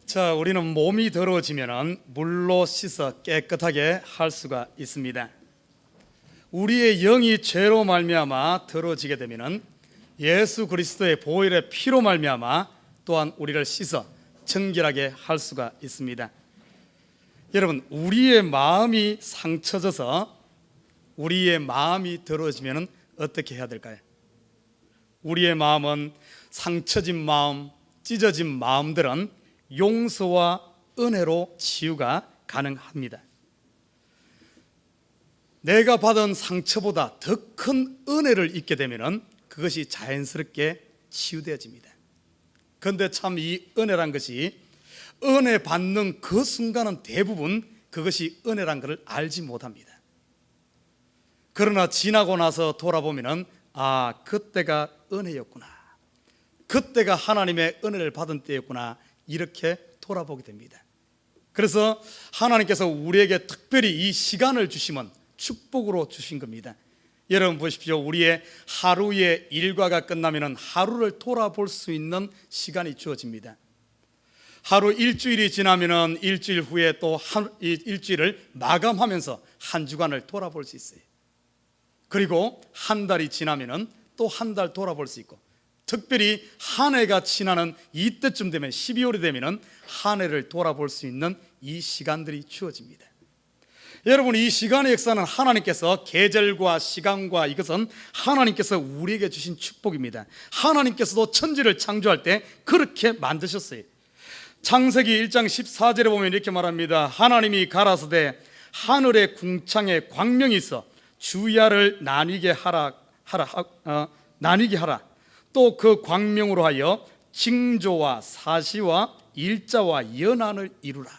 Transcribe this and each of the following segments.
자, 우리는 몸이 더러워지면 물로 씻어 깨끗하게 할 수가 있습니다. 우리의 영이 죄로 말미암아 더러워지게 되면 예수 그리스도의 보혈의 피로 말미암아 또한 우리를 씻어 정결하게 할 수가 있습니다. 여러분, 우리의 마음이 상처져서 우리의 마음이 더러워지면 어떻게 해야 될까요? 우리의 마음은 상처진 마음, 찢어진 마음들은 용서와 은혜로 치유가 가능합니다. 내가 받은 상처보다 더 큰 은혜를 입게 되면 그것이 자연스럽게 치유되어집니다. 그런데 참 이 은혜란 것이 은혜 받는 그 순간은 대부분 그것이 은혜란 것을 알지 못합니다. 그러나 지나고 나서 돌아보면 그때가 은혜였구나, 그때가 하나님의 은혜를 받은 때였구나, 이렇게 돌아보게 됩니다. 그래서 하나님께서 우리에게 특별히 이 시간을 주시면 축복으로 주신 겁니다. 여러분 보십시오. 우리의 하루의 일과가 끝나면 하루를 돌아볼 수 있는 시간이 주어집니다. 하루 일주일이 지나면 일주일 후에 또 일주일을 마감하면서 한 주간을 돌아볼 수 있어요. 그리고 한 달이 지나면 또 한 달 돌아볼 수 있고, 특별히 한 해가 지나는 이때쯤 되면 12월이 되면 한 해를 돌아볼 수 있는 이 시간들이 주어집니다. 여러분, 이 시간의 역사는 하나님께서 계절과 시간과 이것은 하나님께서 우리에게 주신 축복입니다. 하나님께서도 천지를 창조할 때 그렇게 만드셨어요. 창세기 1장 14절에 보면 이렇게 말합니다. 하나님이 가라사대 하늘의 궁창에 광명이 있어 주야를 나뉘게 하라. 또 그 광명으로 하여 징조와 사시와 일자와 연한을 이루라.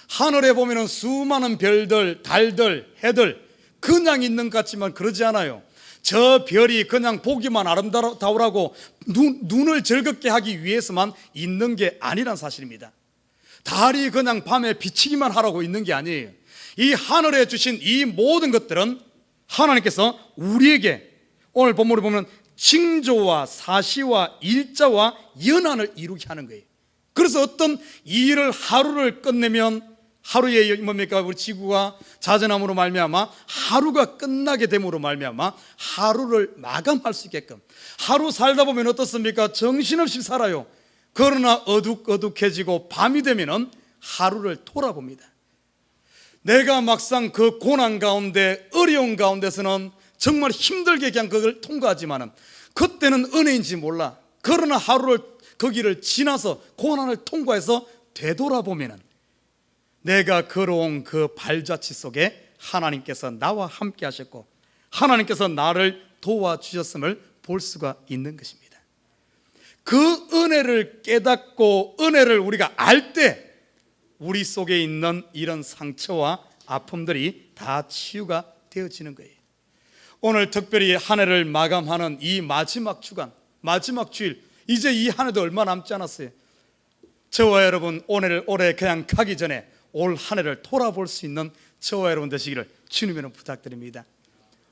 하늘에 보면 수많은 별들, 달들, 해들 그냥 있는 것 같지만 그러지 않아요. 저 별이 그냥 보기만 아름다우라고 눈을 즐겁게 하기 위해서만 있는 게 아니란 사실입니다. 달이 그냥 밤에 비치기만 하라고 있는 게 아니에요. 이 하늘에 주신 이 모든 것들은 하나님께서 우리에게 오늘 본문을 보면 징조와 사시와 일자와 연한을 이루게 하는 거예요. 그래서 어떤 일을 하루를 끝내면 하루에 뭡니까? 우리 지구가 자전함으로 말미암아 하루가 끝나게 됨으로 말미암아 하루를 마감할 수 있게끔, 하루 살다 보면 어떻습니까? 정신없이 살아요. 그러나 어둑어둑해지고 밤이 되면은 하루를 돌아봅니다. 내가 막상 그 고난 가운데 어려운 가운데서는 정말 힘들게 그냥 그걸 통과하지만은 그때는 은혜인지 몰라. 그러나 하루를 그 길을 지나서 고난을 통과해서 되돌아보면은 내가 걸어온 그 발자취 속에 하나님께서 나와 함께 하셨고 하나님께서 나를 도와주셨음을 볼 수가 있는 것입니다. 그 은혜를 깨닫고 은혜를 우리가 알 때 우리 속에 있는 이런 상처와 아픔들이 다 치유가 되어지는 거예요. 오늘 특별히 한 해를 마감하는 이 마지막 주간, 마지막 주일, 이제 이 한 해도 얼마 남지 않았어요. 저와 여러분 올해 그냥 가기 전에 올 한 해를 돌아볼 수 있는 저와 여러분 되시기를 주님으로 부탁드립니다.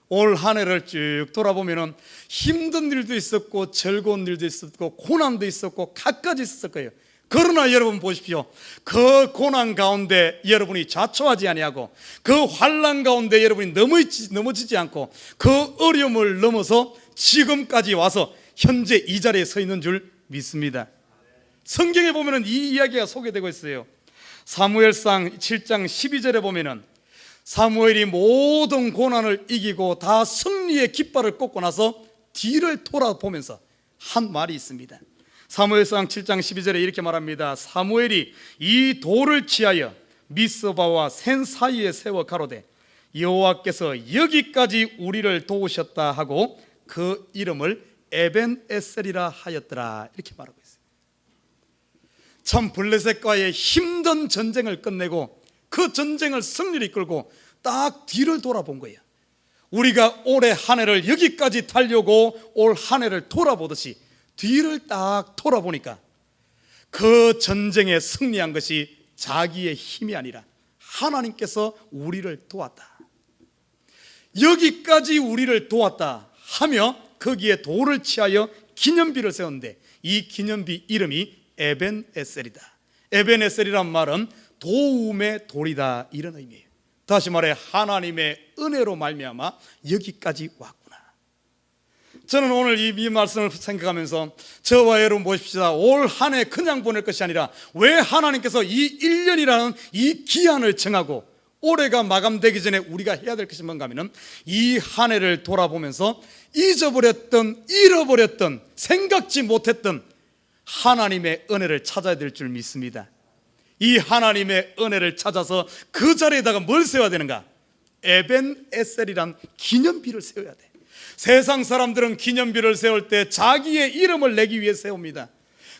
올 한 해를 쭉 돌아보면 힘든 일도 있었고 즐거운 일도 있었고 고난도 있었고 갖가지 있었을 거예요. 그러나 여러분 보십시오. 그 고난 가운데 여러분이 좌초하지 아니하고 그 환난 가운데 여러분이 넘어지지 않고 그 어려움을 넘어서 지금까지 와서 현재 이 자리에 서 있는 줄 믿습니다. 성경에 보면 이 이야기가 소개되고 있어요. 사무엘상 7장 12절에 보면 사무엘이 모든 고난을 이기고 다 승리의 깃발을 꽂고 나서 뒤를 돌아보면서 한 말이 있습니다. 사무엘상 7장 12절에 이렇게 말합니다. 사무엘이 이 돌을 취하여 미스바와 센 사이에 세워 가로되 여호와께서 여기까지 우리를 도우셨다 하고 그 이름을 에벤에셀이라 하였더라, 이렇게 말하고 있어요. 참 블레셋과의 힘든 전쟁을 끝내고 그 전쟁을 승리를 이끌고 딱 뒤를 돌아본 거예요. 우리가 올해 한 해를 여기까지 달려고 올 한 해를 돌아보듯이 뒤를 딱 돌아보니까 그 전쟁에 승리한 것이 자기의 힘이 아니라 하나님께서 우리를 도왔다, 여기까지 우리를 도왔다 하며 거기에 돌을 취하여 기념비를 세웠는데 이 기념비 이름이 에벤에셀이다. 에베네셀이란 말은 도움의 돌이다, 이런 의미예요. 다시 말해 하나님의 은혜로 말미암아 여기까지 왔구나. 저는 오늘 이 말씀을 생각하면서 저와 여러분 보십시다. 올 한 해 그냥 보낼 것이 아니라 왜 하나님께서 이 1년이라는 이 기한을 정하고 올해가 마감되기 전에 우리가 해야 될 것이 뭔가 하면 이 한 해를 돌아보면서 잊어버렸던, 잃어버렸던, 생각지 못했던 하나님의 은혜를 찾아야 될 줄 믿습니다. 이 하나님의 은혜를 찾아서 그 자리에다가 뭘 세워야 되는가? 에벤에셀이란 기념비를 세워야 돼. 세상 사람들은 기념비를 세울 때 자기의 이름을 내기 위해 세웁니다.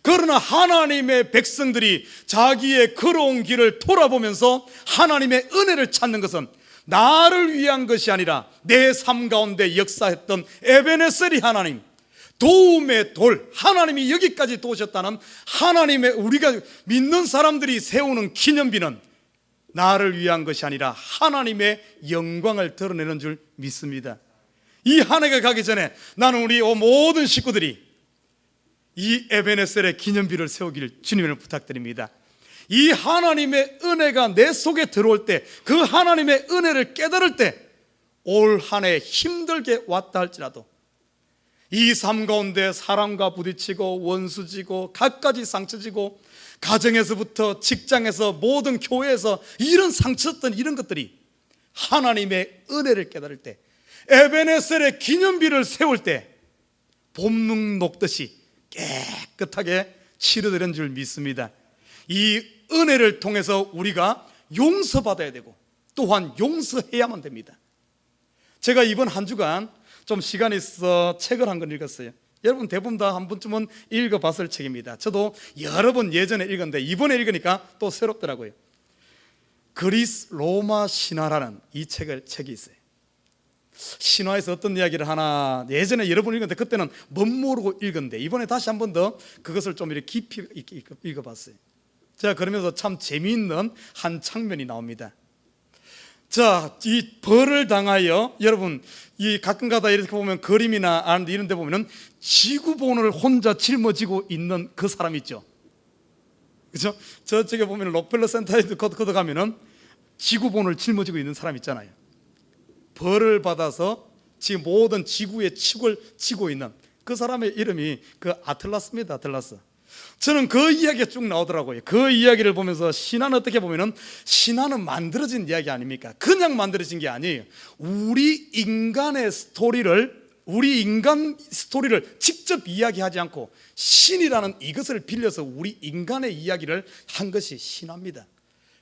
그러나 하나님의 백성들이 자기의 걸어온 길을 돌아보면서 하나님의 은혜를 찾는 것은 나를 위한 것이 아니라 내 삶 가운데 역사했던 에베네셀이 하나님, 도움의 돌, 하나님이 여기까지 도우셨다는 하나님의, 우리가 믿는 사람들이 세우는 기념비는 나를 위한 것이 아니라 하나님의 영광을 드러내는 줄 믿습니다. 이 한 해가 가기 전에 나는 우리 모든 식구들이 이 에베네셀의 기념비를 세우기를 주님을 부탁드립니다. 이 하나님의 은혜가 내 속에 들어올 때, 그 하나님의 은혜를 깨달을 때 올 한 해 힘들게 왔다 할지라도 이 삶 가운데 사람과 부딪히고 원수지고 갖가지 상처지고 가정에서부터 직장에서 모든 교회에서 이런 상처였던 이런 것들이 하나님의 은혜를 깨달을 때, 에베네셀의 기념비를 세울 때 봄눈 녹듯이 깨끗하게 치료되는 줄 믿습니다. 이 은혜를 통해서 우리가 용서받아야 되고 또한 용서해야만 됩니다. 제가 이번 한 주간 좀 시간이 있어 책을 한 권 읽었어요. 여러분 대부분 다 한 번쯤은 읽어봤을 책입니다. 저도 여러 번 예전에 읽었는데 이번에 읽으니까 또 새롭더라고요. 그리스 로마 신화라는 이 책이 있어요. 신화에서 어떤 이야기를 하나 예전에 여러 번 읽었는데 그때는 멋모르고 읽었는데 이번에 다시 한 번 더 그것을 좀 이렇게 깊이 읽어봤어요. 제가 그러면서 참 재미있는 한 장면이 나옵니다. 자, 이 벌을 당하여, 여러분 이 가끔가다 이렇게 보면 그림이나 이런 데 보면은 지구본을 혼자 짊어지고 있는 그 사람 있죠. 그렇죠? 저쪽에 보면 록펠러 센터에 걷어 가면은 지구본을 짊어지고 있는 사람 있잖아요. 벌을 받아서 지금 모든 지구의 축을 치고 있는 그 사람의 이름이 그 아틀라스입니다. 아틀라스. 저는 그 이야기가 쭉 나오더라고요. 그 이야기를 보면서 신화는 어떻게 보면은 신화는 만들어진 이야기 아닙니까? 그냥 만들어진 게 아니에요. 우리 인간 스토리를 직접 이야기하지 않고 신이라는 이것을 빌려서 우리 인간의 이야기를 한 것이 신화입니다.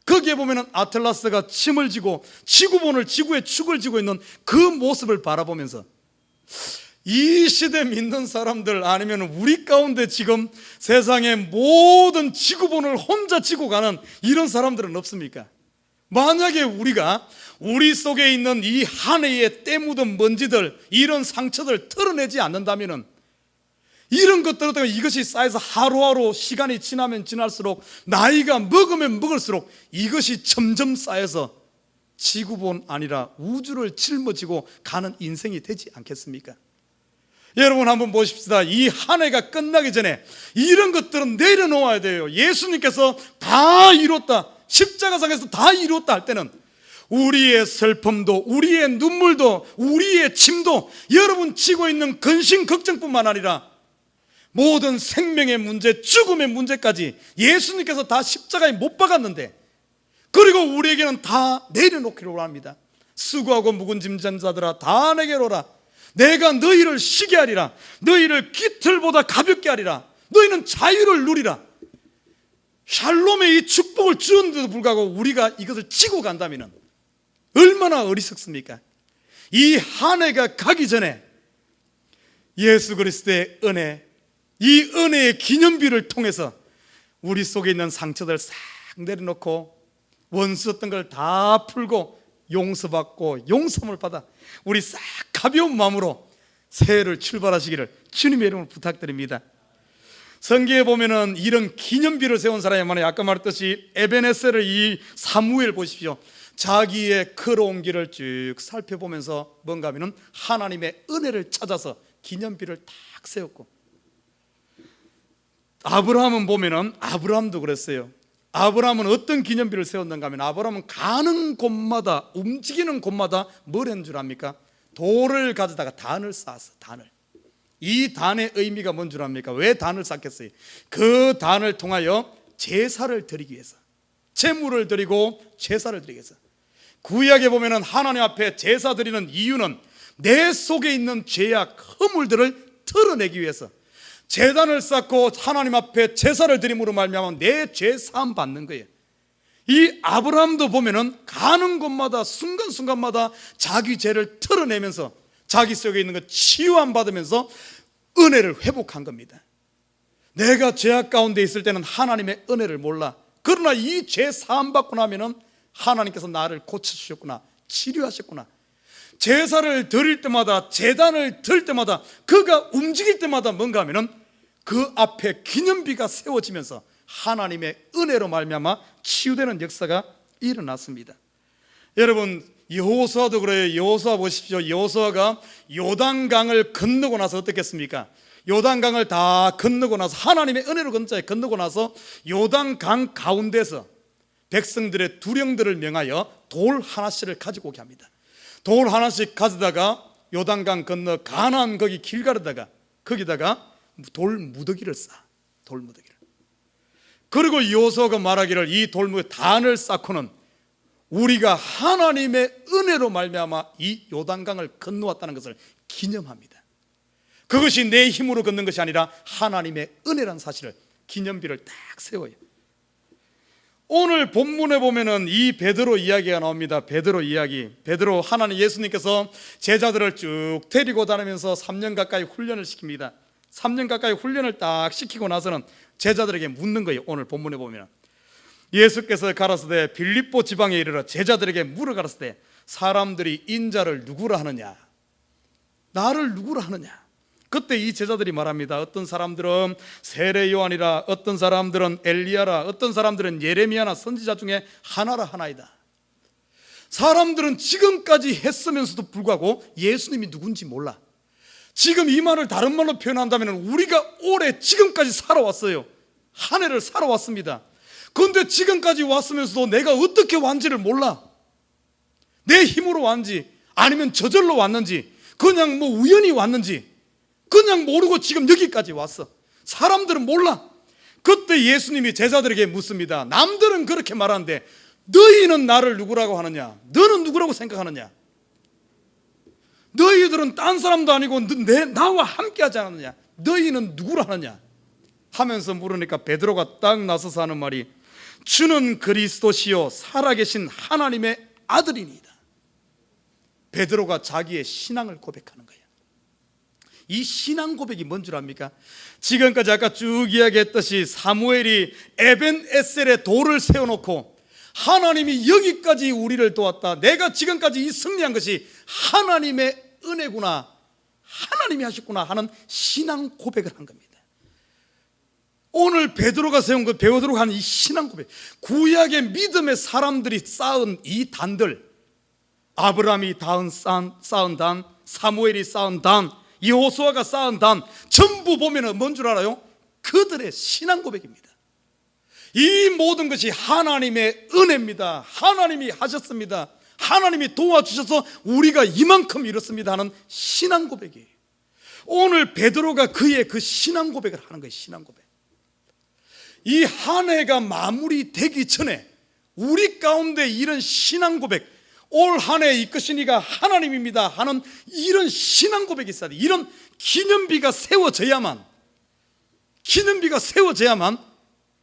거기에 보면은 아틀라스가 침을 지고 지구본을, 지구의 축을 지고 있는 그 모습을 바라보면서 이 시대 믿는 사람들 아니면 우리 가운데 지금 세상의 모든 지구본을 혼자 지고 가는 이런 사람들은 없습니까? 만약에 우리가 우리 속에 있는 이 한 해의 때 묻은 먼지들, 이런 상처들 털어내지 않는다면 이런 것들 때문에 이것이 쌓여서 하루하루 시간이 지나면 지날수록, 나이가 먹으면 먹을수록 이것이 점점 쌓여서 지구본 아니라 우주를 짊어지고 가는 인생이 되지 않겠습니까? 여러분 한번 보십시다. 이 한 해가 끝나기 전에 이런 것들은 내려놓아야 돼요. 예수님께서 다 이뤘다, 십자가상에서 다 이뤘다 할 때는 우리의 슬픔도, 우리의 눈물도, 우리의 짐도, 여러분 지고 있는 근심 걱정뿐만 아니라 모든 생명의 문제, 죽음의 문제까지 예수님께서 다 십자가에 못 박았는데, 그리고 우리에게는 다 내려놓기로 합니다. 수고하고 묵은 짐진 자들아 다 내게로 오라. 내가 너희를 쉬게 하리라. 너희를 깃털보다 가볍게 하리라. 너희는 자유를 누리라. 샬롬의 이 축복을 주었는데도 불구하고 우리가 이것을 치고 간다면 얼마나 어리석습니까? 이 한 해가 가기 전에 예수 그리스도의 은혜, 이 은혜의 기념비를 통해서 우리 속에 있는 상처들 싹 내려놓고 원수였던 걸 다 풀고 용서받고 용서함을 받아 우리 싹 가벼운 마음으로 새해를 출발하시기를 주님의 이름으로 부탁드립니다. 성경에 보면은 이런 기념비를 세운 사람이 많아요. 아까 말했듯이 에베네셀의 이 사무엘 보십시오. 자기의 걸어온 길을 쭉 살펴보면서 뭔가 하면은 하나님의 은혜를 찾아서 기념비를 딱 세웠고, 아브라함은 보면은 아브라함도 그랬어요. 아브라함은 어떤 기념비를 세웠는가 하면, 아브라함은 가는 곳마다, 움직이는 곳마다 뭘 했는 줄 압니까? 돌을 가져다가 단을 쌓았어. 단을. 이 단의 의미가 뭔 줄 압니까? 왜 단을 쌓겠어요? 그 단을 통하여 제사를 드리기 위해서, 제물을 드리고 제사를 드리기 위해서. 구약에 보면은 하나님 앞에 제사 드리는 이유는 내 속에 있는 죄악, 허물들을 털어내기 위해서, 제단을 쌓고 하나님 앞에 제사를 드림으로 말미암아 내 죄 사함 받는 거예요. 이 아브라함도 보면은 가는 곳마다, 순간순간마다 자기 죄를 털어내면서 자기 속에 있는 것 치유함 받으면서 은혜를 회복한 겁니다. 내가 죄악 가운데 있을 때는 하나님의 은혜를 몰라. 그러나 이 죄 사함 받고 나면은 하나님께서 나를 고쳐주셨구나, 치료하셨구나. 제사를 드릴 때마다, 제단을 들 때마다, 그가 움직일 때마다 뭔가 하면은 그 앞에 기념비가 세워지면서 하나님의 은혜로 말미암아 치유되는 역사가 일어났습니다. 여러분, 여호수아도 그래요. 여호수아 보십시오. 여호수아가 요단강을 건너고 나서 어떻겠습니까? 요단강을 다 건너고 나서, 하나님의 은혜로 건너고 나서 요단강 가운데서 백성들의 두령들을 명하여 돌 하나씩을 가지고 오게 합니다. 돌 하나씩 가져다가 요단강 건너 가나안 거기 길 가르다가 거기다가 돌 무더기를 쌓아. 돌 무더기를. 그리고 여호수아가 말하기를, 이 돌무더기 단을 쌓고는 우리가 하나님의 은혜로 말미암아 이 요단강을 건너왔다는 것을 기념합니다. 그것이 내 힘으로 걷는 것이 아니라 하나님의 은혜라는 사실을, 기념비를 딱 세워요. 오늘 본문에 보면은 이 베드로 이야기가 나옵니다. 베드로 이야기. 베드로, 하나님 예수님께서 제자들을 쭉 데리고 다니면서 3년 가까이 훈련을 시킵니다. 3년 가까이 훈련을 딱 시키고 나서는 제자들에게 묻는 거예요. 오늘 본문에 보면 예수께서 가라사대 빌립보 지방에 이르러 제자들에게 물어 가라사대, 사람들이 인자를 누구라 하느냐, 나를 누구라 하느냐. 그때 이 제자들이 말합니다. 어떤 사람들은 세례 요한이라, 어떤 사람들은 엘리야라, 어떤 사람들은 예레미야나 선지자 중에 하나라 하나이다. 사람들은 지금까지 했으면서도 불구하고 예수님이 누군지 몰라. 지금 이 말을 다른 말로 표현한다면 우리가 올해 지금까지 살아왔어요. 한 해를 살아왔습니다. 그런데 지금까지 왔으면서도 내가 어떻게 왔는지를 몰라. 내 힘으로 왔는지, 아니면 저절로 왔는지, 그냥 뭐 우연히 왔는지, 그냥 모르고 지금 여기까지 왔어. 사람들은 몰라. 그때 예수님이 제자들에게 묻습니다. 남들은 그렇게 말하는데 너희는 나를 누구라고 하느냐? 너는 누구라고 생각하느냐? 너희들은 딴 사람도 아니고 나와 함께 하지 않았느냐? 너희는 누구라 하느냐? 하면서 물으니까 베드로가 딱 나서서 하는 말이, 주는 그리스도시요 살아계신 하나님의 아들이니이다. 베드로가 자기의 신앙을 고백하는 거예요. 이 신앙 고백이 뭔 줄 압니까? 지금까지 아까 쭉 이야기했듯이 사무엘이 에벤에셀에 돌을 세워놓고 하나님이 여기까지 우리를 도왔다, 내가 지금까지 이 승리한 것이 하나님의 은혜구나, 하나님이 하셨구나 하는 신앙 고백을 한 겁니다. 오늘 베드로가 세운 그 베드로가 하는 이 신앙 고백, 구약의 믿음의 사람들이 쌓은 이 단들, 아브라함이 쌓은 단, 사무엘이 쌓은 단, 여호수아가 쌓은 단, 전부 보면은 뭔 줄 알아요? 그들의 신앙 고백입니다. 이 모든 것이 하나님의 은혜입니다. 하나님이 하셨습니다. 하나님이 도와주셔서 우리가 이만큼 이렇습니다 하는 신앙 고백이에요. 오늘 베드로가 그의 그 신앙 고백을 하는 거예요. 신앙 고백. 이 한 해가 마무리되기 전에 우리 가운데 이런 신앙 고백, 올 한 해 이끄신 이가 하나님입니다 하는 이런 신앙 고백이 있어야 돼. 이런 기념비가 세워져야만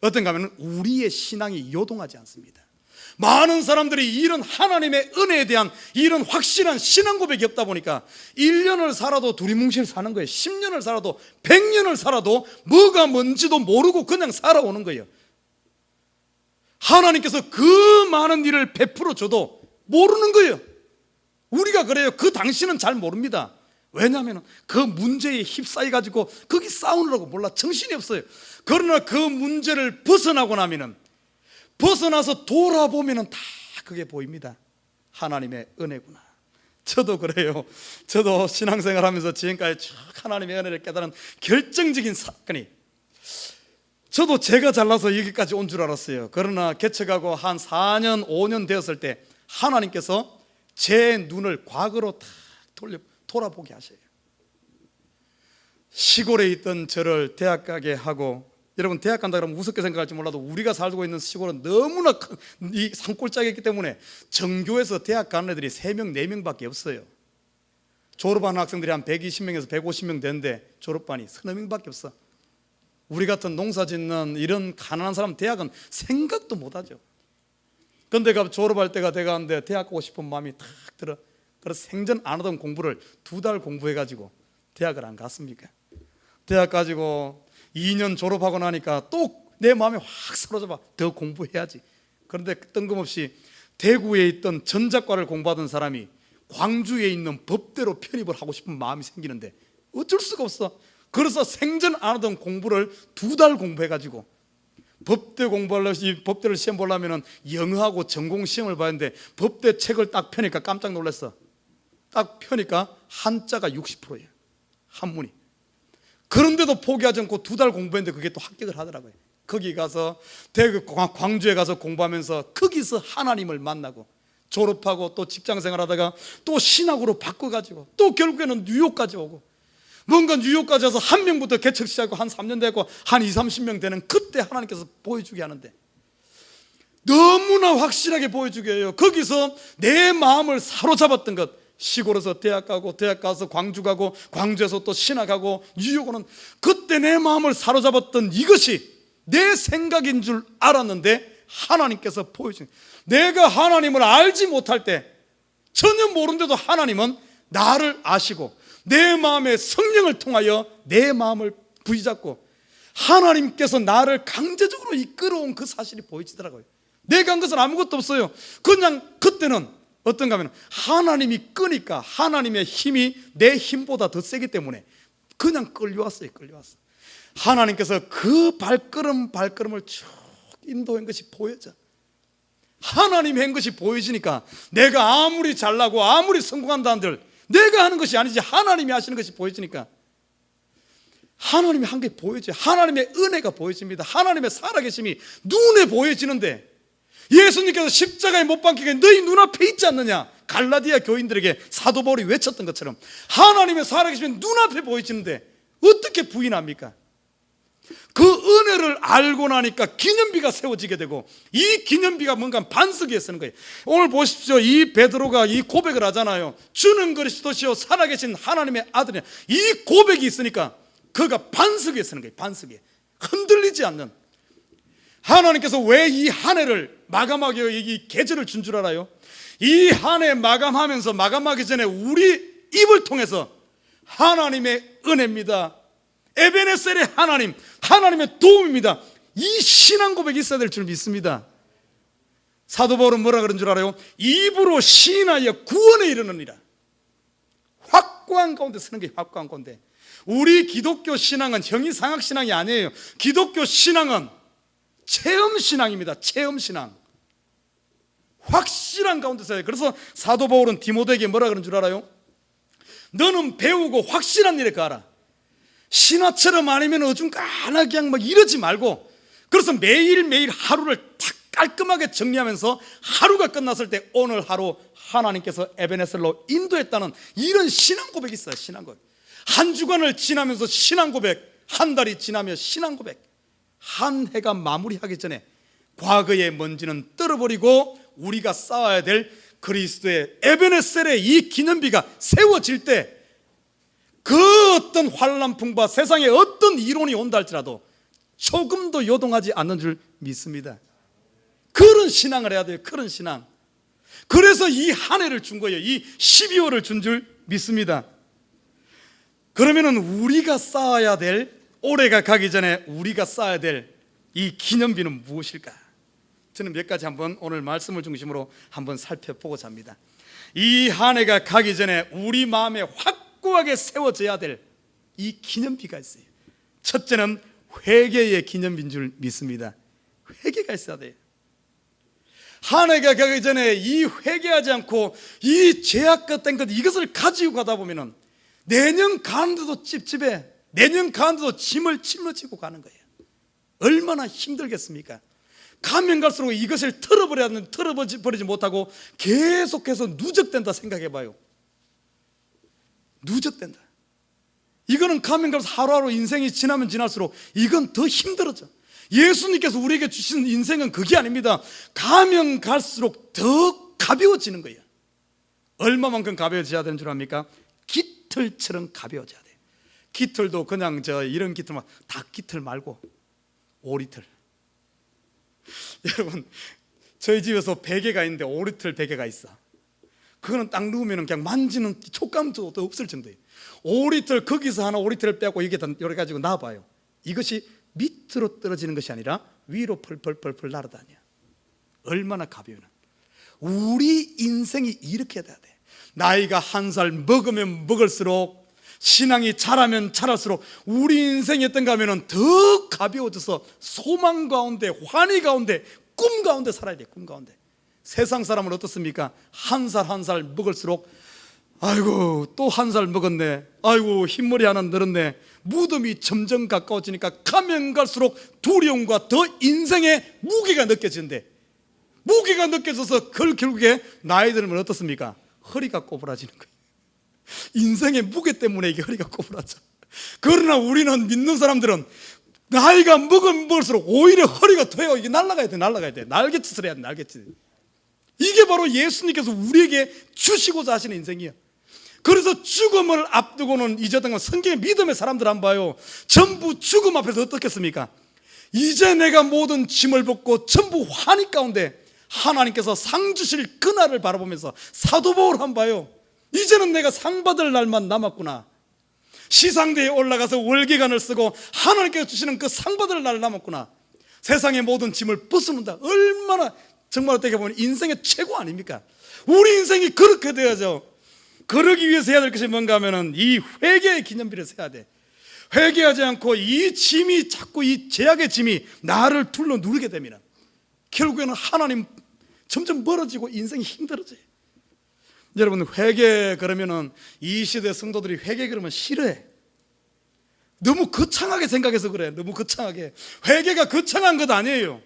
어떤가 하면 우리의 신앙이 요동하지 않습니다. 많은 사람들이 이런 하나님의 은혜에 대한 이런 확실한 신앙 고백이 없다 보니까 1년을 살아도 두리뭉실 사는 거예요. 10년을 살아도 100년을 살아도 뭐가 뭔지도 모르고 그냥 살아오는 거예요. 하나님께서 그 많은 일을 베풀어 줘도 모르는 거예요. 우리가 그래요. 그 당신은 잘 모릅니다. 왜냐하면 그 문제에 휩싸여 가지고 거기 싸우느라고 몰라, 정신이 없어요. 그러나 그 문제를 벗어나고 나면은, 벗어나서 돌아보면은 다 그게 보입니다. 하나님의 은혜구나. 저도 그래요. 저도 신앙생활 하면서 지금까지 쭉 하나님의 은혜를 깨달은 결정적인 사건이, 저도 제가 잘나서 여기까지 온 줄 알았어요. 그러나 개척하고 한 4년 5년 되었을 때 하나님께서 제 눈을 과거로 다 돌아보게 하셔요. 시골에 있던 저를 대학 가게 하고, 여러분 대학 간다 그러면 우습게 생각할지 몰라도 우리가 살고 있는 시골은 너무나 큰 이 산골짜기이기 때문에 전교에서 대학 가는 애들이 3명 4명밖에 없어요. 졸업하는 학생들이 한 120명에서 150명 되는데 졸업반이 서너 명밖에 없어. 우리 같은 농사 짓는 이런 가난한 사람 대학은 생각도 못하죠. 근데 졸업할 때가 돼가는데 대학 가고 싶은 마음이 탁 들어. 그래서 생전 안 하던 공부를 2달 공부해가지고 대학을 안 갔습니까? 대학 가지고 2년 졸업하고 나니까 또 내 마음이 확 사로잡아. 더 공부해야지. 그런데 뜬금없이 대구에 있던 전작과를 공부하던 사람이 광주에 있는 법대로 편입을 하고 싶은 마음이 생기는데 어쩔 수가 없어. 그래서 생전 안 하던 공부를 2달 공부해가지고 법대를 시험 보려면 영어하고 전공 시험을 봐야 하는데 법대 책을 딱 펴니까 깜짝 놀랐어. 딱 펴니까 한자가 60%예요. 한문이. 그런데도 포기하지 않고 2달 공부했는데 그게 또 합격을 하더라고요. 거기 가서 광주에 가서 공부하면서 거기서 하나님을 만나고 졸업하고 또 직장생활 하다가 또 신학으로 바꿔가지고 또 결국에는 뉴욕까지 오고, 뭔가 뉴욕까지 와서 1명부터 개척 시작하고 한 3년 되고 한 20, 30명 되는 그때 하나님께서 보여주게 하는데 너무나 확실하게 보여주게 해요. 거기서 내 마음을 사로잡았던 것, 시골에서 대학 가고 대학 가서 광주 가고 광주에서 또 신학하고 뉴욕 오는, 그때 내 마음을 사로잡았던 이것이 내 생각인 줄 알았는데 하나님께서 보여주는, 내가 하나님을 알지 못할 때 전혀 모르는데도 하나님은 나를 아시고 내 마음의 성령을 통하여 내 마음을 부여잡고 하나님께서 나를 강제적으로 이끌어온 그 사실이 보여지더라고요. 내가 한 것은 아무것도 없어요. 그냥 그때는 어떤가 하면 하나님이 끄니까 하나님의 힘이 내 힘보다 더 세기 때문에 그냥 끌려왔어요. 끌려왔어. 하나님께서 그 발걸음을 쭉 인도한 것이 보여져. 하나님이 한 것이 보여지니까 내가 아무리 잘나고 아무리 성공한다 한들 내가 하는 것이 아니지 하나님이 하시는 것이 보여지니까 하나님이 한 게 보여져요. 하나님의 은혜가 보여집니다. 하나님의 살아계심이 눈에 보여지는데 예수님께서 십자가에 못 박히게 너희 눈앞에 있지 않느냐, 갈라디아 교인들에게 사도 바울이 외쳤던 것처럼 하나님의 살아계심이 눈앞에 보여지는데 어떻게 부인합니까? 그 은혜를 알고 나니까 기념비가 세워지게 되고, 이 기념비가 뭔가 반석 위에 쓰는 거예요. 오늘 보십시오. 이 베드로가 이 고백을 하잖아요. 주는 그리스도시요 살아계신 하나님의 아들이야. 이 고백이 있으니까 그가 반석 위에 쓰는 거예요. 반석 위에 흔들리지 않는. 하나님께서 왜 이 한 해를 마감하기 이 계절을 준 줄 알아요? 이 한 해 마감하면서 마감하기 전에 우리 입을 통해서 하나님의 은혜입니다, 에베네셀의 하나님, 하나님의 도움입니다, 이 신앙 고백이 있어야 될 줄 믿습니다. 사도 바울은 뭐라 그런 줄 알아요? 입으로 시인하여 구원에 이르느니라. 확고한 가운데 쓰는 게 확고한 가운데. 우리 기독교 신앙은 형이상학 신앙이 아니에요. 기독교 신앙은 체험 신앙입니다. 체험 신앙. 확실한 가운데 써요. 그래서 사도 바울은 디모데에게 뭐라 그런 줄 알아요? 너는 배우고 확실한 일에 가라. 신화처럼 아니면 어중간하게 그냥 막 이러지 말고, 그래서 매일매일 하루를 탁 깔끔하게 정리하면서 하루가 끝났을 때 오늘 하루 하나님께서 에베네셀로 인도했다는 이런 신앙 고백이 있어요. 신앙 고백. 한 주간을 지나면서 신앙 고백, 한 달이 지나면 신앙 고백. 한 해가 마무리하기 전에 과거의 먼지는 떨어버리고 우리가 쌓아야 될 그리스도의 에베네셀의 이 기념비가 세워질 때 그 어떤 환란풍파, 세상에 어떤 이론이 온다 할지라도 조금도 요동하지 않는 줄 믿습니다. 그런 신앙을 해야 돼요. 그런 신앙. 그래서 이 한 해를 준 거예요. 이 12월을 준 줄 믿습니다. 그러면은 우리가 쌓아야 될, 올해가 가기 전에 우리가 쌓아야 될 이 기념비는 무엇일까? 저는 몇 가지 한번 오늘 말씀을 중심으로 한번 살펴보고자 합니다. 이 한 해가 가기 전에 우리 마음에 확고하게 세워져야 될 이 기념비가 있어요. 첫째는 회개의 기념비인 줄 믿습니다. 회개가 있어야 돼요. 한 해가 가기 전에 이 회개하지 않고 이 죄악 같은 것 이것을 가지고 가다 보면은 내년 가는데도 찝찝해. 내년 가는데도 짐을 짊어지고 가는 거예요. 얼마나 힘들겠습니까? 가면 갈수록 이것을 털어버리지 못하고 계속해서 누적된다 생각해봐요. 누적된다. 이거는 가면 갈수록 하루하루 인생이 지나면 지날수록 이건 더 힘들어져. 예수님께서 우리에게 주신 인생은 그게 아닙니다. 가면 갈수록 더 가벼워지는 거예요. 얼마만큼 가벼워져야 되는 줄 압니까? 깃털처럼 가벼워져야 돼요. 깃털도 그냥 이런 깃털만, 닭깃털 말고 오리털. 여러분, 저희 집에서 베개가 있는데 오리털 베개가 있어. 그거는 딱 누우면 그냥 만지는 촉감도 없을 정도예요. 오리털, 거기서 하나 오리털을 빼고 이게 여러 가지고 놔봐요. 이것이 밑으로 떨어지는 것이 아니라 위로 펄펄펄펄 날아다녀. 얼마나 가벼우나. 우리 인생이 이렇게 돼야 돼. 나이가 한 살 먹으면 먹을수록, 신앙이 자라면 자랄수록 우리 인생이 어떤가 하면 더 가벼워져서 소망 가운데, 환희 가운데, 꿈 가운데 살아야 돼. 꿈 가운데. 세상 사람은 어떻습니까? 한 살 한 살 먹을수록 아이고 또 한 살 먹었네, 아이고 흰머리 하나 늘었네. 무덤이 점점 가까워지니까 가면 갈수록 두려움과 더 인생의 무게가 느껴진대. 무게가 느껴져서 결국에 나이 들면 어떻습니까? 허리가 꼬부라지는 거예요. 인생의 무게 때문에 이게 허리가 꼬부라져. 그러나 우리는, 믿는 사람들은 나이가 먹을수록 오히려 허리가 더 이게 날아가야 돼. 날갯짓을 해야 돼. 날갯짓. 이게 바로 예수님께서 우리에게 주시고자 하시는 인생이에요. 그래서 죽음을 앞두고는 잊었던 건, 성경의 믿음의 사람들 안 봐요. 전부 죽음 앞에서 어떻겠습니까? 이제 내가 모든 짐을 벗고 전부 환희 가운데 하나님께서 상 주실 그날을 바라보면서 사도 바울 한 봐요. 이제는 내가 상 받을 날만 남았구나. 시상대에 올라가서 월계관을 쓰고 하나님께서 주시는 그 상 받을 날 남았구나. 세상의 모든 짐을 벗어놓는다. 얼마나 정말 어떻게 보면 인생의 최고 아닙니까? 우리 인생이 그렇게 되어야죠. 그러기 위해서 해야 될 것이 뭔가 하면은 이 회개의 기념비를 세야 돼. 회개하지 않고 이 짐이, 자꾸 이 죄악의 짐이 나를 둘러 누르게 되면 결국에는 하나님 점점 멀어지고 인생이 힘들어져요. 여러분, 회개 그러면은 이 시대 성도들이 회개 그러면 싫어해. 너무 거창하게 생각해서 그래. 너무 거창하게. 회개가 거창한 것 아니에요.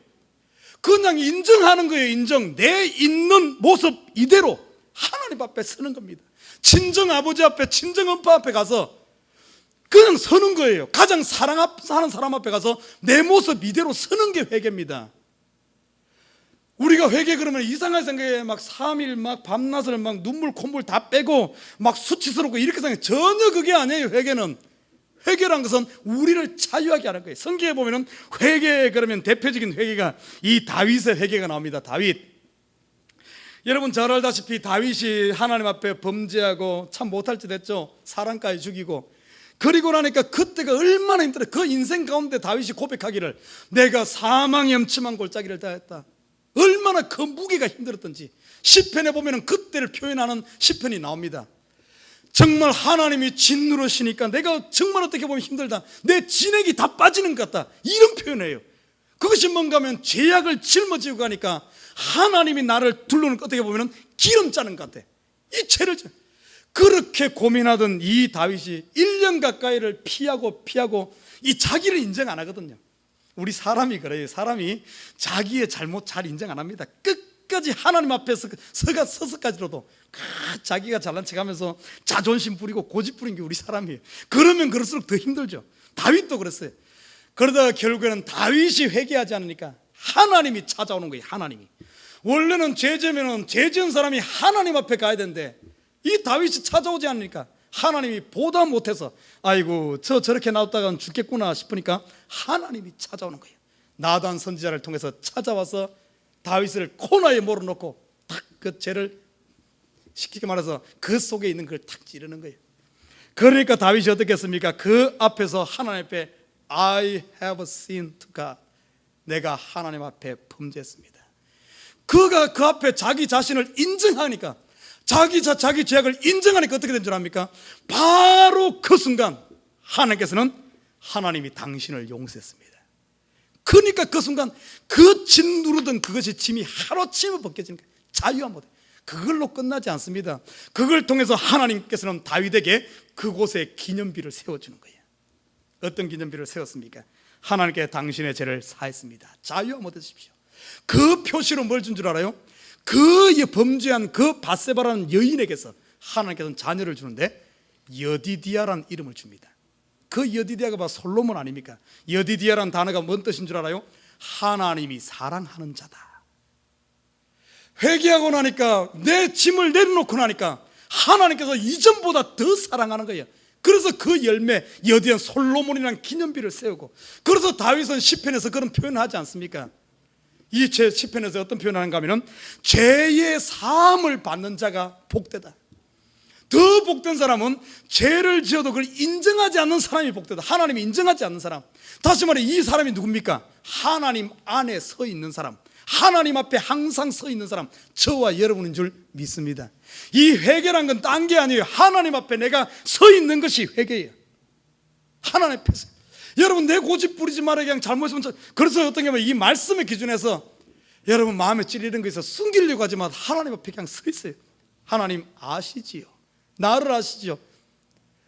그냥 인정하는 거예요. 인정. 내 있는 모습 이대로 하나님 앞에 서는 겁니다. 친정 아버지 앞에, 친정 엄마 앞에 가서 그냥 서는 거예요. 가장 사랑하는 사람 앞에 가서 내 모습 이대로 서는 게 회개입니다. 우리가 회개 그러면 이상한 생각에 막 3일 막 밤낮을 막 눈물 콧물 다 빼고 막 수치스럽고 이렇게 생각해. 전혀 그게 아니에요. 회개란 것은 우리를 자유하게 하는 거예요. 성경에 보면은 회개 그러면 대표적인 회개가 이 다윗의 회개가 나옵니다. 다윗. 여러분 잘 알다시피 다윗이 하나님 앞에 범죄하고 참 못할 짓 했죠. 사람까지 죽이고. 그리고 나니까 그때가 얼마나 힘들어요. 그 인생 가운데 다윗이 고백하기를 내가 사망의 엄침한 골짜기를 다했다. 얼마나 그 무게가 힘들었던지. 시편에 보면 그때를 표현하는 시편이 나옵니다. 정말 하나님이 짓누르시니까 내가 정말 어떻게 보면 힘들다, 내 진액이 다 빠지는 것 같다, 이런 표현이에요. 그것이 뭔가 하면 죄악을 짊어지고 가니까 하나님이 나를 둘러는 어떻게 보면 기름 짜는 것 같아. 이 죄를 그렇게 고민하던 이 다윗이 1년 가까이를 피하고 이 자기를 인정 안 하거든요. 우리 사람이 그래요. 사람이 자기의 잘못 잘 인정 안 합니다. 끝까지 하나님 앞에 서서까지로도 자기가 잘난 척하면서 자존심 부리고 고집 부린 게 우리 사람이에요. 그러면 그럴수록 더 힘들죠. 다윗도 그랬어요. 그러다가 결국에는 다윗이 회개하지 않으니까 하나님이 찾아오는 거예요. 하나님이. 원래는 죄 지은 사람이 하나님 앞에 가야 되는데 이 다윗이 찾아오지 않으니까 하나님이 보다 못해서 아이고 저렇게 놔뒀다간 죽겠구나 싶으니까 하나님이 찾아오는 거예요. 나단 선지자를 통해서 찾아와서 다윗을 코너에 몰아넣고 딱 그 죄를, 쉽게 말해서 그 속에 있는 걸 탁 찌르는 거예요. 그러니까 다윗이 어떻겠습니까? 그 앞에서 하나님 앞에 I have sinned to God, 내가 하나님 앞에 범죄했습니다. 그가 그 앞에 자기 자신을 인정하니까, 자기 죄악을 인정하니까 어떻게 된 줄 압니까? 바로 그 순간 하나님이 당신을 용서했습니다. 그러니까 그 순간 그 짐 누르던 그것이 짐이 하루아침에 벗겨지는 거예요. 자유한 모습. 그걸로 끝나지 않습니다. 그걸 통해서 하나님께서는 다윗에게 그곳에 기념비를 세워주는 거예요. 어떤 기념비를 세웠습니까? 하나님께 당신의 죄를 사했습니다. 자유함 얻으십시오. 그 표시로 뭘 준 줄 알아요? 그 범죄한 그 밧세바라는 여인에게서 하나님께서는 자녀를 주는데 여디디아라는 이름을 줍니다. 그 여디디아가 바로 솔로몬 아닙니까? 여디디아라는 단어가 뭔 뜻인 줄 알아요? 하나님이 사랑하는 자다. 회개하고 나니까, 내 짐을 내려놓고 나니까 하나님께서 이전보다 더 사랑하는 거예요. 그래서 그 열매, 여디안 솔로몬이라는 기념비를 세우고, 그래서 다윗은 시편에서 그런 표현을 하지 않습니까? 이 시편에서 어떤 표현을 하는가 하면, 죄의 사함을 받는 자가 복되다. 더 복된 사람은 죄를 지어도 그걸 인정하지 않는 사람이 복되다. 하나님이 인정하지 않는 사람. 다시 말해, 이 사람이 누굽니까? 하나님 안에 서 있는 사람, 하나님 앞에 항상 서 있는 사람, 저와 여러분인 줄 믿습니다. 이 회개란 건 딴 게 아니에요. 하나님 앞에 내가 서 있는 것이 회개예요. 하나님 앞에서. 여러분, 내 고집 부리지 말아. 그냥 잘못했으면. 그래서 어떤 경우에 이 말씀의 기준에서 여러분 마음에 찔리는 거 있어 숨기려고 하지 마. 하나님 앞에 그냥 서 있어요. 하나님 아시지요. 나를 아시지요.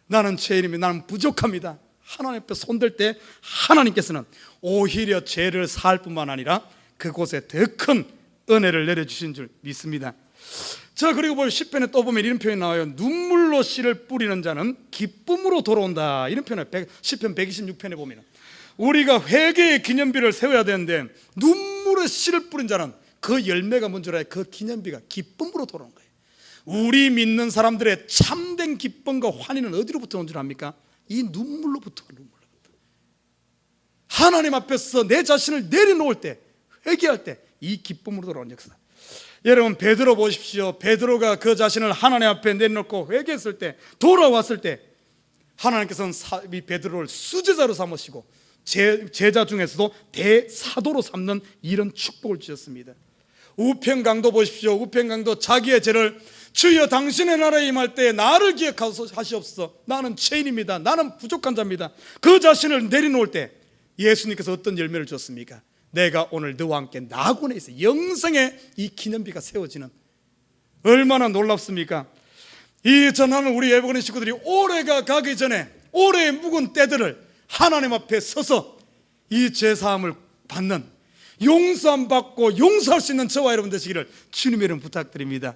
나는 죄인입니다. 나는 부족합니다. 하나님 앞에 손댈 때 하나님께서는 오히려 죄를 사할 뿐만 아니라 그곳에 더 큰 은혜를 내려주신 줄 믿습니다. 자, 그리고 뭐 시편에 또 보면 이런 표현이 나와요. 눈물로 씨를 뿌리는 자는 기쁨으로 돌아온다. 이런 표현을 시편 126편에 보면, 우리가 회개의 기념비를 세워야 되는데 눈물의 씨를 뿌린 자는 그 열매가 뭔 줄 알아요? 그 기념비가 기쁨으로 돌아오는 거예요. 우리 믿는 사람들의 참된 기쁨과 환희는 어디로부터 온 줄 압니까? 이 눈물로부터. 하나님 앞에서 내 자신을 내려놓을 때, 회개할 때 이 기쁨으로 돌아온 역사. 여러분, 베드로 보십시오. 베드로가 그 자신을 하나님 앞에 내려놓고 회개했을 때, 돌아왔을 때 하나님께서는 이 베드로를 수제자로 삼으시고 제자 중에서도 대사도로 삼는 이런 축복을 주셨습니다. 우편강도 보십시오. 우편강도 자기의 죄를, 주여 당신의 나라에 임할 때 나를 기억하시옵소서. 나는 죄인입니다. 나는 부족한 자입니다. 그 자신을 내려놓을 때 예수님께서 어떤 열매를 주었습니까? 내가 오늘 너와 함께 낙원에 있어. 영생의 이 기념비가 세워지는, 얼마나 놀랍습니까? 저는 우리 예복원의 식구들이 올해가 가기 전에 올해의 묵은 때들을 하나님 앞에 서서 이 죄사함을 받는, 용서함 받고 용서할 수 있는 저와 여러분 되시기를 주님의 이름 부탁드립니다.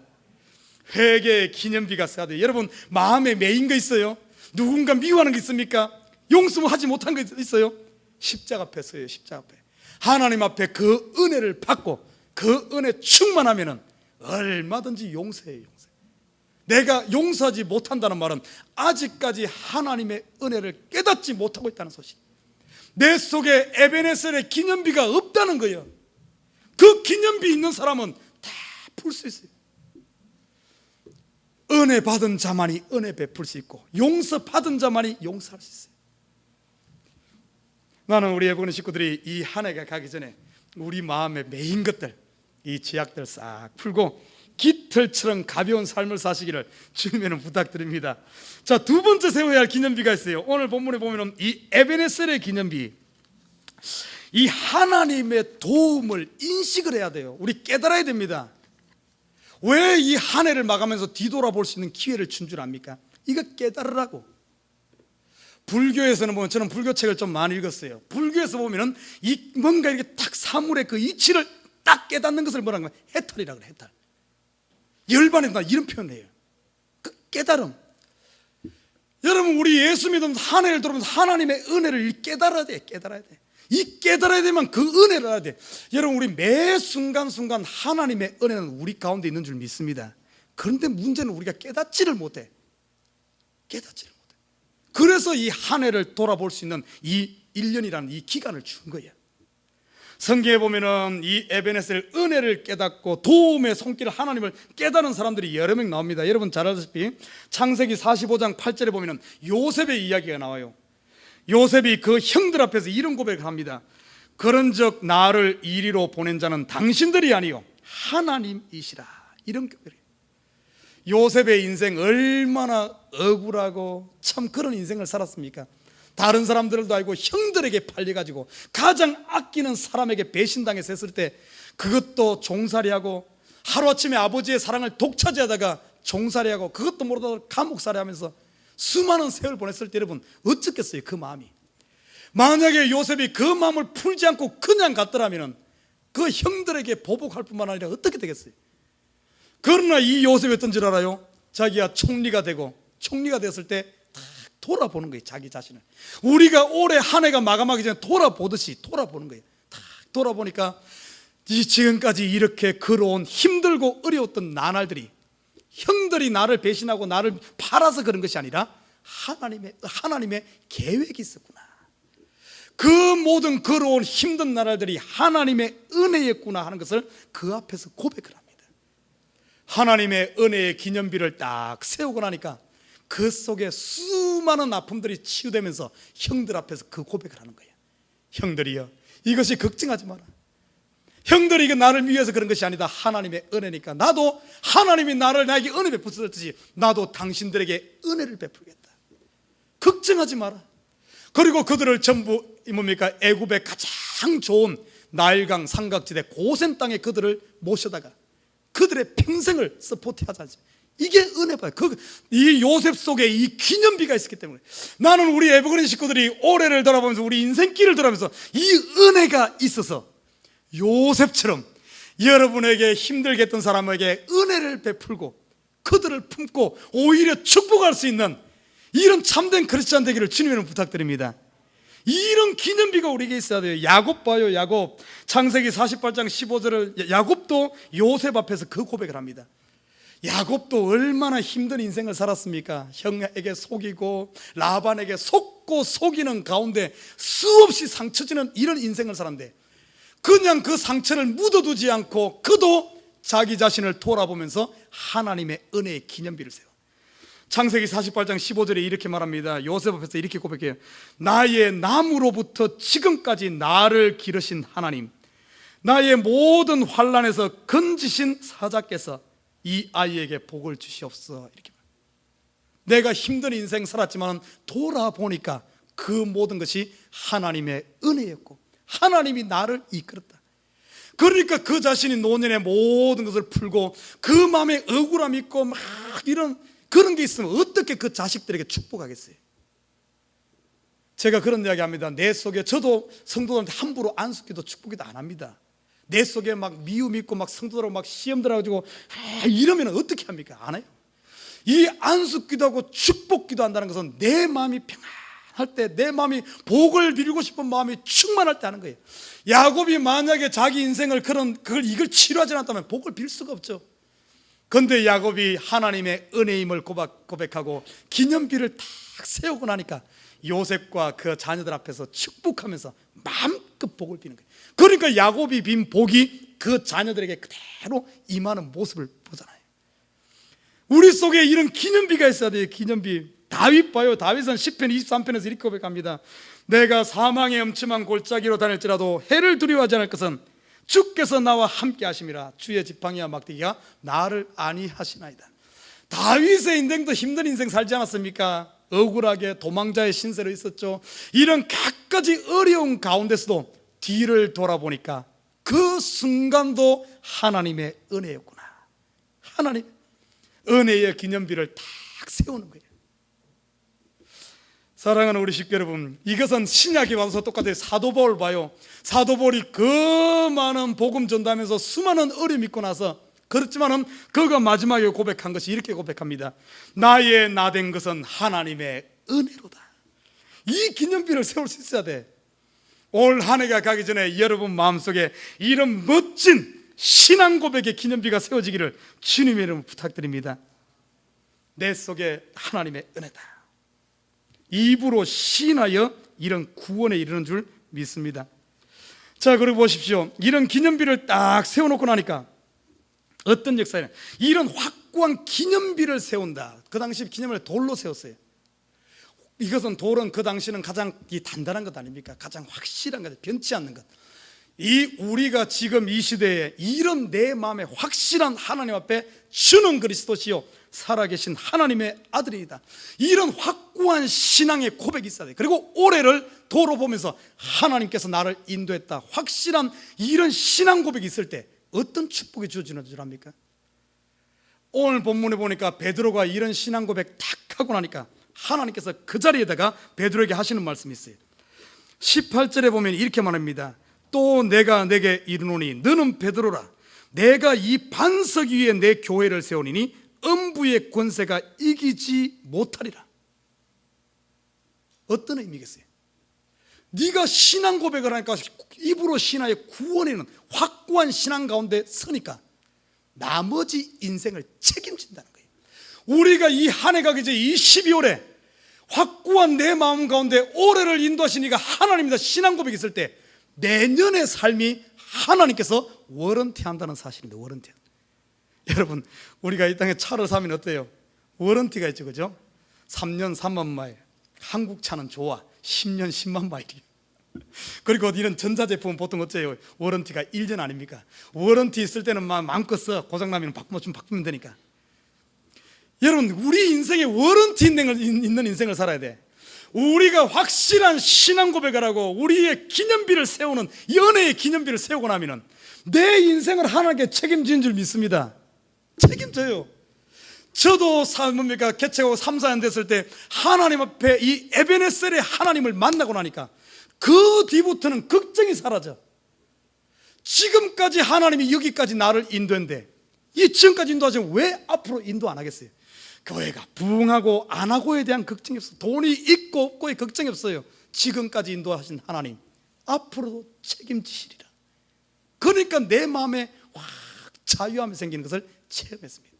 회개의 기념비가 세워야 돼요. 여러분, 마음에 매인 거 있어요? 누군가 미워하는 게 있습니까? 용서하지 못한 거 있어요? 십자가 앞에 서요. 십자가 앞에 하나님 앞에 그 은혜를 받고 그 은혜 충만하면은 얼마든지 용서해요. 용서. 내가 용서하지 못한다는 말은 아직까지 하나님의 은혜를 깨닫지 못하고 있다는 소식. 내 속에 에베네셀의 기념비가 없다는 거예요. 그 기념비 있는 사람은 다 풀 수 있어요. 은혜 받은 자만이 은혜 베풀 수 있고, 용서 받은 자만이 용서할 수 있어요. 나는 우리 예복원 식구들이 이 한 해가 가기 전에 우리 마음에 매인 것들, 이 죄악들 싹 풀고 깃털처럼 가벼운 삶을 사시기를 주님에는 부탁드립니다. 자, 두 번째 세워야 할 기념비가 있어요. 오늘 본문에 보면 이 에베네셀의 기념비, 이 하나님의 도움을 인식을 해야 돼요. 우리 깨달아야 됩니다. 왜 이 한 해를 마감하면서 뒤돌아볼 수 있는 기회를 준 줄 압니까? 이거 깨달으라고. 불교에서는 보면, 저는 불교책을 좀 많이 읽었어요. 불교에서 보면은 이 뭔가 이렇게 딱 사물의 그 이치를 딱 깨닫는 것을 뭐라고 하면 해탈이라고 그래. 해탈. 열반에다 이런 표현을 해요. 그 깨달음. 여러분, 우리 예수 믿으면서 한 해를 들어보면서 하나님의 은혜를 깨달아야 돼. 깨달아야 돼. 이 깨달아야 되면 그 은혜를 알아야 돼. 여러분, 우리 매 순간순간 하나님의 은혜는 우리 가운데 있는 줄 믿습니다. 그런데 문제는 우리가 깨닫지를 못해. 깨닫지를 못해. 그래서 이 한 해를 돌아볼 수 있는 이 1년이라는 이 기간을 준 거예요. 성경에 보면은 이 에베네셀 은혜를 깨닫고 도움의 손길 하나님을 깨달은 사람들이 여러 명 나옵니다. 여러분 잘 아시다시피 창세기 45장 8절에 보면은 요셉의 이야기가 나와요. 요셉이 그 형들 앞에서 이런 고백을 합니다. 그런즉 나를 이리로 보낸 자는 당신들이 아니요 하나님이시라. 이런 고백이에요. 요셉의 인생 얼마나 억울하고 참 그런 인생을 살았습니까? 다른 사람들도 알고 형들에게 팔려가지고 가장 아끼는 사람에게 배신당해서 했을 때 그것도 종살이하고, 하루아침에 아버지의 사랑을 독차지하다가 종살이하고, 그것도 모르다가 감옥살이하면서 수많은 세월을 보냈을 때 여러분 어쩌겠어요? 그 마음이. 만약에 요셉이 그 마음을 풀지 않고 그냥 갔더라면 그 형들에게 보복할 뿐만 아니라 어떻게 되겠어요? 그러나 이 요셉이 어떤 줄 알아요? 자기가 총리가 되고, 총리가 됐을 때 딱 돌아보는 거예요. 자기 자신을. 우리가 올해 한 해가 마감하기 전에 돌아보듯이 돌아보는 거예요. 딱 돌아보니까 지금까지 이렇게 걸어온 힘들고 어려웠던 나날들이, 형들이 나를 배신하고 나를 팔아서 그런 것이 아니라 하나님의 계획이 있었구나. 그 모든 걸어온 힘든 나날들이 하나님의 은혜였구나 하는 것을 그 앞에서 고백을 합니다. 하나님의 은혜의 기념비를 딱 세우고 나니까 그 속에 수많은 아픔들이 치유되면서 형들 앞에서 그 고백을 하는 거예요. 형들이여, 이것이 걱정하지 마라. 형들이 이게 나를 위해서 그런 것이 아니다. 하나님의 은혜니까 나도 하나님이 나에게 은혜 베푸셨듯이 나도 당신들에게 은혜를 베풀겠다. 걱정하지 마라. 그리고 그들을 전부 뭡니까? 애굽의 가장 좋은 나일강 삼각지대 고센 땅에 그들을 모셔다가 그들의 평생을 서포트하자. 이게 은혜봐요. 이 요셉 속에 이 기념비가 있었기 때문에 나는 우리 에버그린 식구들이 올해를 돌아보면서 우리 인생길을 돌아보면서 이 은혜가 있어서 요셉처럼 여러분에게 힘들게 했던 사람에게 은혜를 베풀고 그들을 품고 오히려 축복할 수 있는 이런 참된 크리스찬 되기를 주님으로 부탁드립니다. 이런 기념비가 우리에게 있어야 돼요. 야곱 봐요. 야곱 창세기 48장 15절을 야곱도 요셉 앞에서 그 고백을 합니다. 야곱도 얼마나 힘든 인생을 살았습니까? 형에게 속이고 라반에게 속고 속이는 가운데 수없이 상처 주는 이런 인생을 살았는데 그냥 그 상처를 묻어두지 않고 그도 자기 자신을 돌아보면서 하나님의 은혜의 기념비를 세워. 창세기 48장 15절에 이렇게 말합니다. 요셉 앞에서 이렇게 고백해요. 나의 남으로부터 지금까지 나를 기르신 하나님, 나의 모든 환난에서 건지신 사자께서 이 아이에게 복을 주시옵소서. 이렇게 말합니다. 내가 힘든 인생 살았지만 돌아보니까 그 모든 것이 하나님의 은혜였고 하나님이 나를 이끌었다. 그러니까 그 자신이 노년의 모든 것을 풀고 그 마음에 억울함이 있고 막 이런 그런 게 있으면 어떻게 그 자식들에게 축복하겠어요? 제가 그런 이야기 합니다. 내 속에 저도 성도들한테 함부로 안숙기도 축복기도 안 합니다. 내 속에 막 미움 있고 막 성도들하고 막 시험 들어가지고 이러면 어떻게 합니까? 안 해요. 이 안숙기도 하고 축복기도 한다는 것은 내 마음이 평안할 때, 내 마음이 복을 빌고 싶은 마음이 충만할 때 하는 거예요. 야곱이 만약에 자기 인생을 이걸 치료하지 않았다면 복을 빌 수가 없죠. 그런데 야곱이 하나님의 은혜임을 고백하고 기념비를 딱 세우고 나니까 요셉과 그 자녀들 앞에서 축복하면서 마음껏 복을 비는 거예요. 그러니까 야곱이 빈 복이 그 자녀들에게 그대로 임하는 모습을 보잖아요. 우리 속에 이런 기념비가 있어야 돼요. 기념비. 다윗 봐요. 다윗은 시편 23편에서 이렇게 고백합니다. 내가 사망의 엄침한 골짜기로 다닐지라도 해를 두려워하지 않을 것은 주께서 나와 함께 하심이라. 주의 지팡이와 막대기가 나를 안위하시나이다. 다윗의 인생도 힘든 인생 살지 않았습니까? 억울하게 도망자의 신세로 있었죠. 이런 갖가지 어려운 가운데서도 뒤를 돌아보니까 그 순간도 하나님의 은혜였구나. 하나님 은혜의 기념비를 딱 세우는 거예요. 사랑하는 우리 식구 여러분, 이것은 신약에 와서 똑같아요. 사도 바울 봐요. 사도 바울이 그 많은 복음 전도하면서 수많은 어려움이 있고 나서 그렇지만은 그가 마지막에 고백한 것이 이렇게 고백합니다. 나의 나된 것은 하나님의 은혜로다. 이 기념비를 세울 수 있어야 돼. 올 한 해가 가기 전에 여러분 마음속에 이런 멋진 신앙 고백의 기념비가 세워지기를 주님의 이름으로 부탁드립니다. 내 속에 하나님의 은혜다. 입으로 시인하여 이런 구원에 이르는 줄 믿습니다. 자, 그리고 보십시오. 이런 기념비를 딱 세워놓고 나니까 어떤 역사냐, 이런 확고한 기념비를 세운다. 그 당시 기념비를 돌로 세웠어요. 이것은 돌은 그 당시는 가장 단단한 것 아닙니까? 가장 확실한 것, 변치 않는 것. 우리가 지금 이 시대에 이런 내 마음에 확실한 하나님 앞에 주는 그리스도시요 살아계신 하나님의 아들이다. 이런 확고한 신앙의 고백이 있어야 돼. 그리고 올해를 도로 보면서 하나님께서 나를 인도했다. 확실한 이런 신앙 고백이 있을 때 어떤 축복이 주어지는 줄 압니까? 오늘 본문에 보니까 베드로가 이런 신앙 고백 딱 하고 나니까 하나님께서 그 자리에다가 베드로에게 하시는 말씀이 있어요. 18절에 보면 이렇게 말합니다. 또 내가 내게 이르노니 너는 베드로라. 내가 이 반석 위에 내 교회를 세우리니 음부의 권세가 이기지 못하리라. 어떤 의미겠어요? 네가 신앙 고백을 하니까 입으로 신하의 구원에는 확고한 신앙 가운데 서니까 나머지 인생을 책임진다는 거예요. 우리가 이 한 해 가기 전에 이 12월에 확고한 내 마음 가운데 올해를 인도하시니까 하나님이다 신앙 고백이 있을 때 내년의 삶이 하나님께서 워런티 한다는 사실입니다. 워런티. 여러분, 우리가 이 땅에 차를 사면 어때요? 워런티가 있죠, 그죠? 3년 3만 마일. 한국 차는 좋아. 10년 10만 마일이에요. 그리고 이런 전자제품은 보통 어째요? 워런티가 1년 아닙니까? 워런티 있을 때는 마음껏 써. 고장나면 바꾸면 되니까. 여러분, 우리 인생에 워런티 있는 인생을 살아야 돼. 우리가 확실한 신앙 고백을 하고 우리의 기념비를 세우는 연애의 기념비를 세우고 나면 내 인생을 하나님께 책임지는 줄 믿습니다. 책임져요. 저도 개척하고 3, 4년 됐을 때 하나님 앞에 이 에베네셀의 하나님을 만나고 나니까 그 뒤부터는 걱정이 사라져. 지금까지 하나님이 여기까지 나를 인도했는데 이 지금까지 인도하시면 왜 앞으로 인도 안 하겠어요? 교회가 부흥하고 안 하고에 대한 걱정이 없어요. 돈이 있고 없고에 걱정이 없어요. 지금까지 인도하신 하나님 앞으로도 책임지시리라. 그러니까 내 마음에 확 자유함이 생기는 것을 체험했습니다.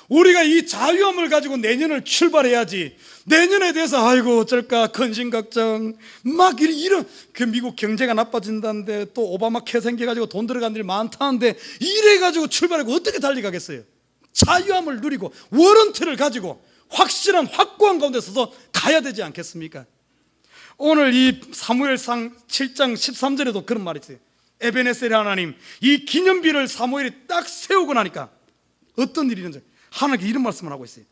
우리가 이 자유함을 가지고 내년을 출발해야지. 내년에 대해서 아이고 어쩔까 근심걱정 막 이런 그 미국 경제가 나빠진다는데 또 오바마 캐 생겨가지고 돈 들어간 일 많다는데 이래가지고 출발하고 어떻게 달려가겠어요? 자유함을 누리고 워런티를 가지고 확실한 확고한 가운데 서서 가야 되지 않겠습니까? 오늘 이 사무엘상 7장 13절에도 그런 말이 있어요. 에베네셀의 하나님, 이 기념비를 사무엘이 딱 세우고 나니까 어떤 일이 있는지 하나님께 이런 말씀을 하고 있어요.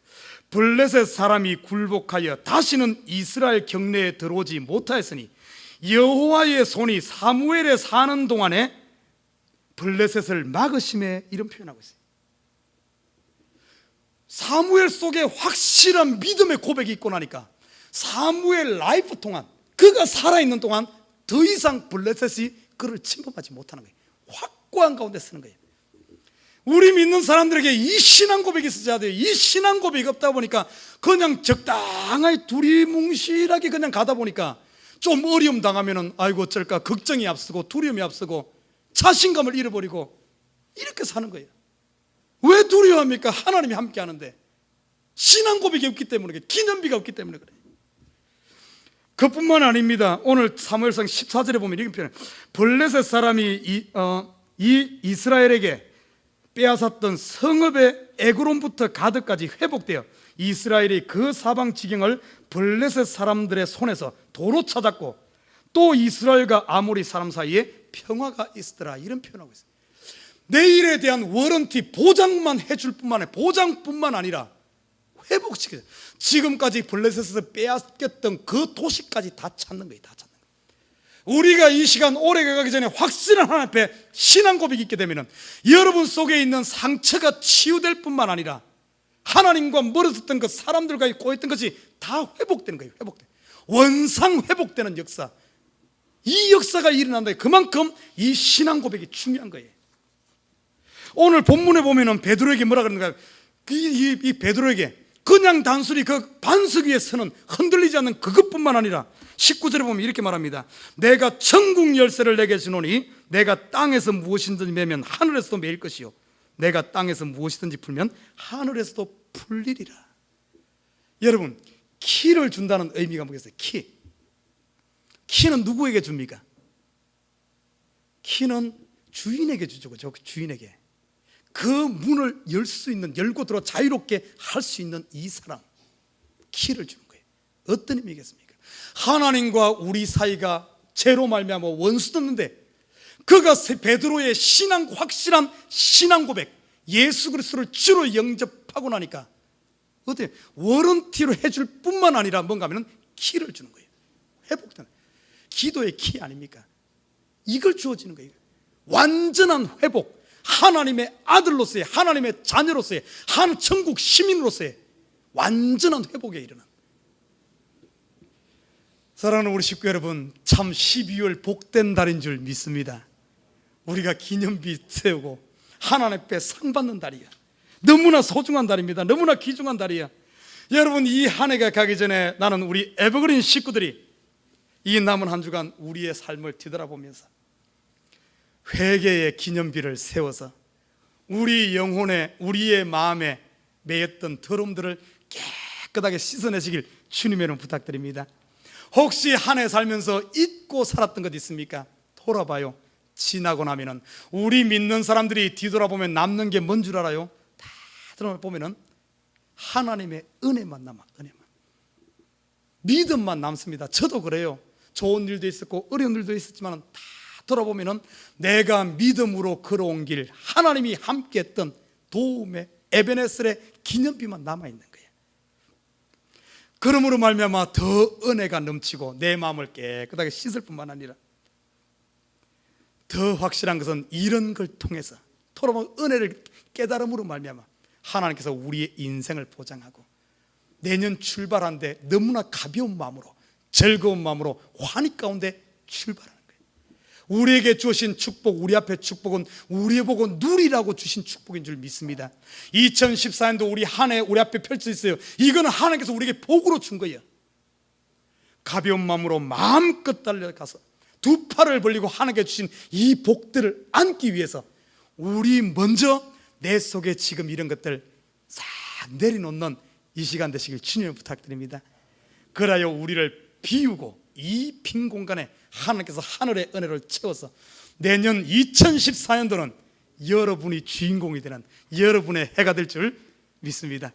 블레셋 사람이 굴복하여 다시는 이스라엘 경내에 들어오지 못하였으니 여호와의 손이 사무엘에 사는 동안에 블레셋을 막으심에, 이런 표현하고 있어요. 사무엘 속에 확실한 믿음의 고백이 있고 나니까 사무엘 라이프 동안, 그가 살아있는 동안 더 이상 블레셋이 그를 침범하지 못하는 거예요. 확고한 가운데 쓰는 거예요. 우리 믿는 사람들에게 이 신앙 고백이 있어야 돼요. 이 신앙 고백이 없다 보니까 그냥 적당하게 두리뭉실하게 그냥 가다 보니까 좀 어려움 당하면은 아이고 어쩔까 걱정이 앞서고 두려움이 앞서고 자신감을 잃어버리고 이렇게 사는 거예요. 왜 두려워합니까? 하나님이 함께 하는데. 신앙 고백이 없기 때문에 그래. 기념비가 없기 때문에 그래. 그뿐만 아닙니다. 오늘 사무엘상 14절에 보면 이렇게 표현해요. 블레셋 사람이 이 이스라엘에게 빼앗았던 성읍의 에그론부터 가드까지 회복되어 이스라엘이 그 사방 지경을 블레셋 사람들의 손에서 도로 찾았고 또 이스라엘과 아모리 사람 사이에 평화가 있더라. 이런 표현하고 있어요. 내일에 대한 워런티 보장만 해줄 뿐만 아니라 보장뿐만 아니라 회복시켜요. 지금까지 블레셋에서 빼앗겼던 그 도시까지 다 찾는 거예요. 다 찾는 거예요. 우리가 이 시간 오래 가기 전에 확실한 하나님 앞에 신앙 고백이 있게 되면 여러분 속에 있는 상처가 치유될 뿐만 아니라 하나님과 멀어졌던 것, 사람들과 꼬였던 것이 다 회복되는 거예요. 원상 회복되는 역사. 이 역사가 일어난다. 그만큼 이 신앙 고백이 중요한 거예요. 오늘 본문에 보면은 베드로에게 뭐라 그러는가? 이 베드로에게 그냥 단순히 그 반석 위에 서는 흔들리지 않는 그것뿐만 아니라 19절에 보면 이렇게 말합니다. 내가 천국 열쇠를 내게 주노니 내가 땅에서 무엇이든지 매면 하늘에서도 매일 것이요 내가 땅에서 무엇이든지 풀면 하늘에서도 풀리리라. 여러분, 키를 준다는 의미가 뭐겠어요? 키는 누구에게 줍니까? 키는 주인에게 주죠. 그죠? 주인에게. 그 문을 열고 들어 자유롭게 할 수 있는 이 사람, 키를 주는 거예요. 어떤 의미겠습니까? 하나님과 우리 사이가 죄로 말미암아 원수였는데 그가 베드로의 확실한 신앙 고백, 예수 그리스도를 주로 영접하고 나니까 어때? 워런티로 해줄 뿐만 아니라 뭔가 하면 키를 주는 거예요. 회복되는 기도의 키 아닙니까? 이걸 주어지는 거예요. 완전한 회복. 하나님의 아들로서의, 하나님의 자녀로서의, 한 천국 시민으로서의 완전한 회복에 이르는. 사랑하는 우리 식구 여러분, 참 12월 복된 달인 줄 믿습니다. 우리가 기념비 세우고 하나님 앞에 상 받는 달이야. 너무나 소중한 달입니다. 너무나 귀중한 달이야. 여러분, 이 한 해가 가기 전에 나는 우리 에버그린 식구들이 이 남은 한 주간 우리의 삶을 뒤돌아보면서 회개의 기념비를 세워서 우리 영혼에, 우리의 마음에 매였던 더러움들을 깨끗하게 씻어내시길 주님의 이름 부탁드립니다. 혹시 한 해 살면서 잊고 살았던 것 있습니까? 돌아봐요. 지나고 나면은 우리 믿는 사람들이 뒤돌아보면 남는 게 뭔 줄 알아요? 다 들어보면은 하나님의 은혜만 남아. 은혜만, 믿음만 남습니다. 저도 그래요. 좋은 일도 있었고 어려운 일도 있었지만 다 돌아보면은 내가 믿음으로 걸어온 길, 하나님이 함께했던 도움의 에베네셀의 기념비만 남아있는 거예요. 그러므로 말미암아 더 은혜가 넘치고 내 마음을 깨끗하게 씻을 뿐만 아니라 더 확실한 것은 이런 걸 통해서 돌아보면 은혜를 깨달음으로 말미암아 하나님께서 우리의 인생을 보장하고 내년 출발하는데 너무나 가벼운 마음으로, 즐거운 마음으로 환희 가운데 출발하는 거예요. 우리에게 주신 축복, 우리 앞에 축복은 우리의 보고 누리라고 주신 축복인 줄 믿습니다. 2014년도 우리 한 해 우리 앞에 펼쳐 있어요. 이거는 하나님께서 우리에게 복으로 준 거예요. 가벼운 마음으로 마음껏 달려가서 두 팔을 벌리고 하나님께 주신 이 복들을 안기 위해서 우리 먼저 내 속에 지금 이런 것들 싹 내려놓는 이 시간 되시길 주님을 부탁드립니다. 그래야 우리를 비우고 이 빈 공간에 하나님께서 하늘의 은혜를 채워서 내년 2014년도는 여러분이 주인공이 되는 여러분의 해가 될 줄 믿습니다.